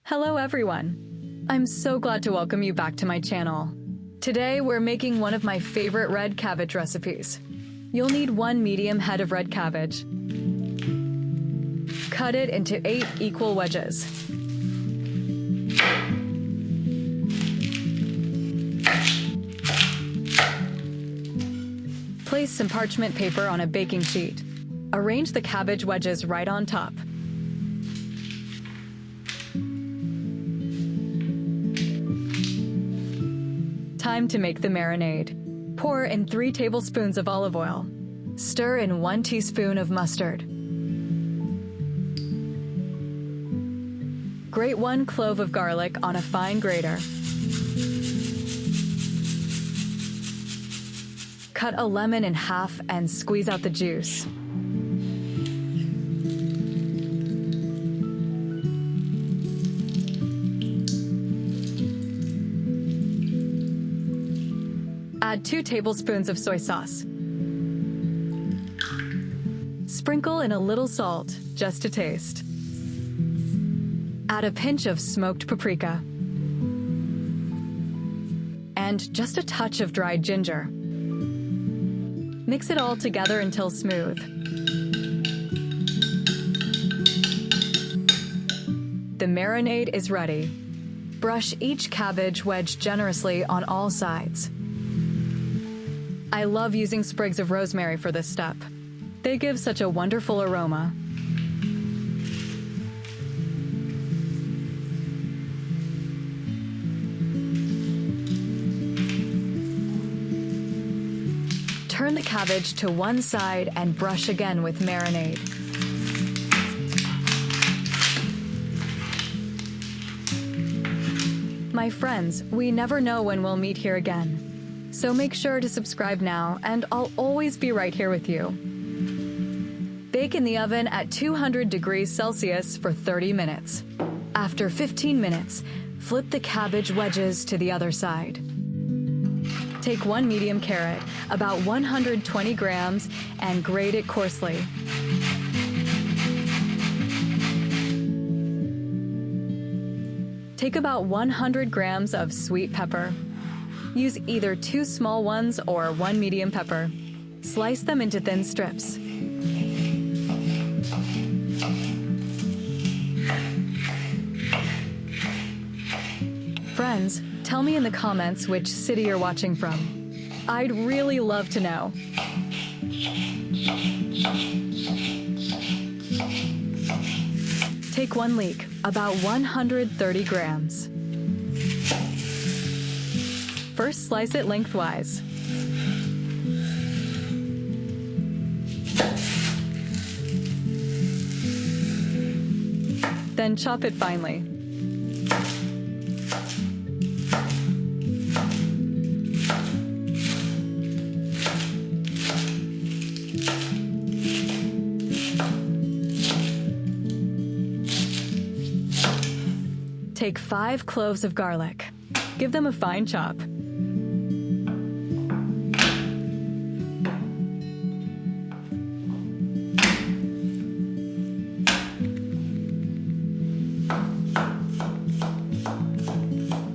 Hello everyone! I'm so glad to welcome you back to my channel. Today we're making one of my favorite red cabbage recipes. You'll need 1 medium head of red cabbage. Cut it into 8 equal wedges. Place some parchment paper on a baking sheet. Arrange the cabbage wedges right on top. Time to make the marinade. Pour in 3 tablespoons of olive oil. Stir in 1 teaspoon of mustard. Grate 1 clove of garlic on a fine grater. Cut a lemon in half and squeeze out the juice. Add 2 tablespoons of soy sauce. Sprinkle in a little salt, just to taste. Add a pinch of smoked paprika. And just a touch of dried ginger. Mix it all together until smooth. The marinade is ready. Brush each cabbage wedge generously on all sides. I love using sprigs of rosemary for this step. They give such a wonderful aroma. Turn the cabbage to one side and brush again with marinade. My friends, we never know when we'll meet here again. So make sure to subscribe now, and I'll always be right here with you. Bake in the oven at 200 degrees Celsius for 30 minutes. After 15 minutes, flip the cabbage wedges to the other side. Take 1 medium carrot, about 120 grams, and grate it coarsely. Take about 100 grams of sweet pepper. Use either 2 small ones or 1 medium pepper. Slice them into thin strips. Friends, tell me in the comments which city you're watching from. I'd really love to know. Take 1 leek, about 130 grams. First, slice it lengthwise. Then chop it finely. Take 5 cloves of garlic. Give them a fine chop.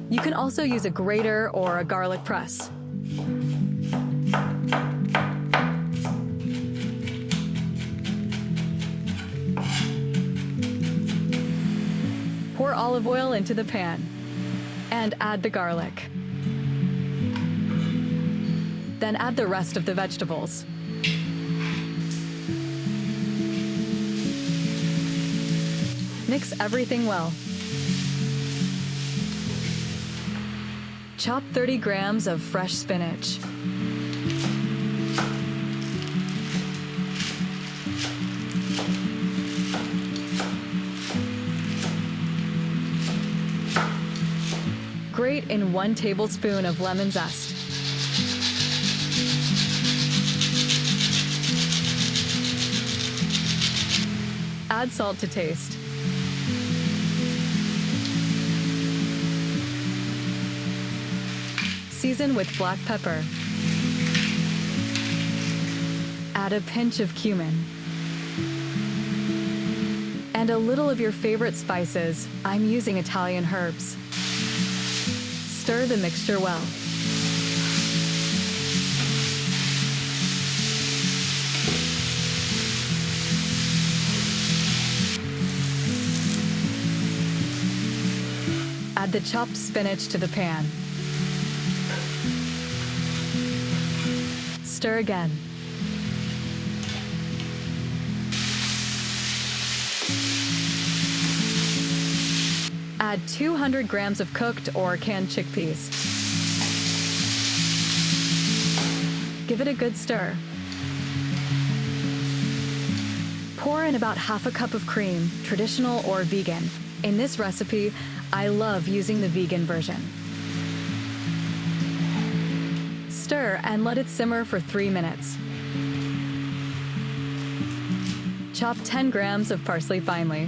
You can also use a grater or a garlic press. Pour olive oil into the pan and add the garlic. Then add the rest of the vegetables. Mix everything well. Chop 30 grams of fresh spinach. Grate in 1 tablespoon of lemon zest. Add salt to taste. Season with black pepper. Add a pinch of cumin. and a little of your favorite spices. I'm using Italian herbs. Stir the mixture well. Add the chopped spinach to the pan. Stir again. Add 200 grams of cooked or canned chickpeas. Give it a good stir. Pour in about half a cup of cream, traditional or vegan. In this recipe, I love using the vegan version. Stir and let it simmer for 3 minutes. Chop 10 grams of parsley finely.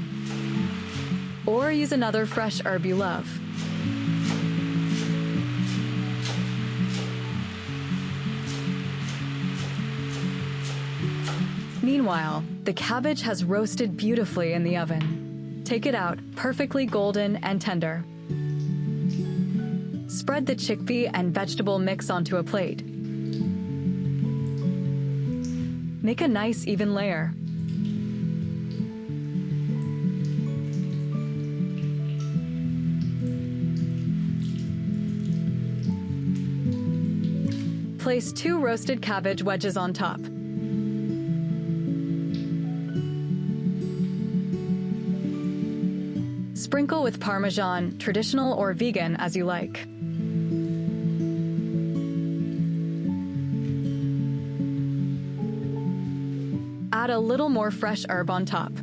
Or use another fresh herb you love. Meanwhile, the cabbage has roasted beautifully in the oven. Take it out, perfectly golden and tender. Spread the chickpea and vegetable mix onto a plate. Make a nice even layer. Place 2 roasted cabbage wedges on top. Sprinkle with Parmesan, traditional or vegan as you like. Add a little more fresh herb on top.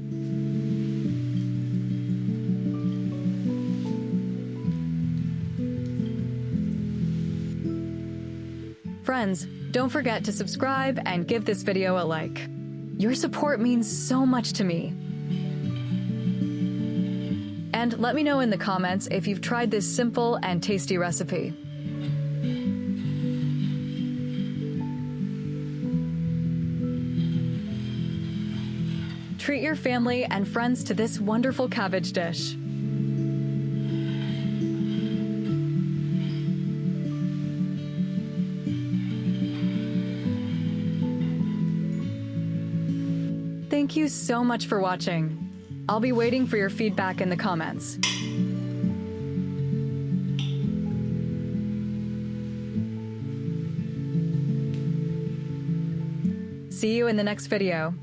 Friends, don't forget to subscribe and give this video a like. Your support means so much to me. And let me know in the comments if you've tried this simple and tasty recipe. Treat your family and friends to this wonderful cabbage dish. Thank you so much for watching. I'll be waiting for your feedback in the comments. See you in the next video.